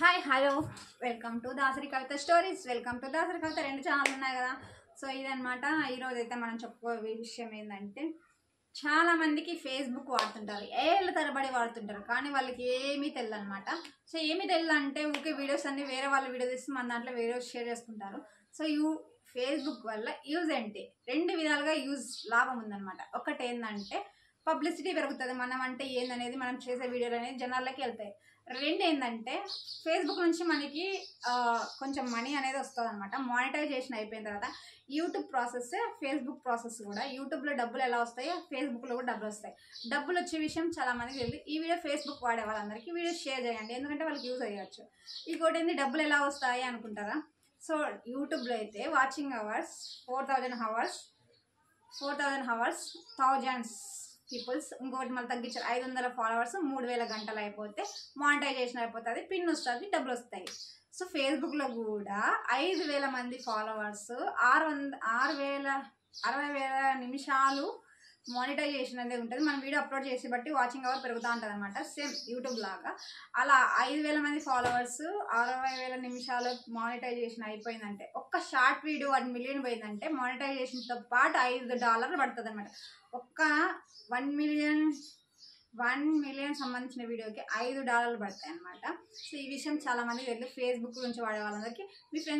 Hi hello welcome to Dasari Kavitha stories. Welcome to Dasari Kavitha. 2 channel ఉన్నాయి కదా. So ఇదనమాట. ఈరోజు అయితే మనం చెప్పుకోవే విషయం ఏంటంటే, చాలామందికి ఫేస్బుక్ వాడుతుంటారు, ఏళ్ళ తరబడి వాడుతుంటారు, కానీ వాళ్ళకి ఏమీ తెలియదు అనమాట. సో ఏమీ తెలియదు అంటే ఊకే వీడియోస్ అన్ని వేరే వాళ్ళ వీడియో తీసి మన దాంట్లో వీడియోస్ షేర్ చేసుకుంటారు. సో ఫేస్బుక్ వల్ల యూజ్ ఏంటి? 2 విధాలుగా లాభం ఉందన్నమాట. ఒకటి ఏంటంటే పబ్లిసిటీ పెరుగుతుంది, మనం అంటే ఏందనేది, మనం చేసే వీడియోలు అనేది జనాలకి వెళ్తాయి. 2 ఏంటంటే ఫేస్బుక్ నుంచి మనకి కొంచెం మనీ అనేది వస్తుంది అనమాట. మానిటైజేషన్ అయిపోయిన తర్వాత యూట్యూబ్ ప్రాసెస్, ఫేస్బుక్ ప్రాసెస్ కూడా. యూట్యూబ్లో డబ్బులు ఎలా వస్తాయో ఫేస్బుక్లో కూడా డబ్బులు వస్తాయి. డబ్బులు వచ్చే విషయం చాలా మందికి తెలియదు. ఈ వీడియో ఫేస్బుక్ వాడే వాళ్ళందరికీ వీడియో షేర్ చేయండి, ఎందుకంటే వాళ్ళకి యూజ్ అయ్యవచ్చు. ఇంకోటి ఏంది, డబ్బులు ఎలా వస్తాయి అనుకుంటారా? సో యూట్యూబ్లో అయితే watching hours 4000 hours thousands peoples. ఇంకోటి మళ్ళీ తగ్గించారు, 500 ఫాలోవర్స్ 3000 గంటలు అయిపోతే మానిటైజేషన్ అయిపోతుంది, పిన్ వస్తుంది, డబ్బులు వస్తాయి. సో ఫేస్బుక్లో కూడా 5000 మంది ఫాలోవర్స్ 60,000 నిమిషాలు మానిటైజేషన్ అనేది ఉంటుంది. మనం వీడియో అప్లోడ్ చేసి బట్టి వాచింగ్ అవర్ పెరుగుతూ ఉంటుంది అనమాట, సేమ్ యూట్యూబ్ లాగా. అలా 5000 మంది ఫాలోవర్స్ 60,000 నిమిషాలు మానిటైజేషన్ అయిపోయిందంటే, ఒక్క షార్ట్ వీడియో 1 మిలియన్ పోయిందంటే మానిటైజేషన్తో పాటు $5 పడుతుంది అనమాట. ఒక్క 1 మిలియన్ సంబంధించిన వీడియోకి $5 పడతాయి అనమాట. సో ఈ విషయం చాలా మంది తెలియదు. ఫేస్బుక్ గురించి వాడే వాళ్ళందరికీ మీ ఫ్రెండ్స్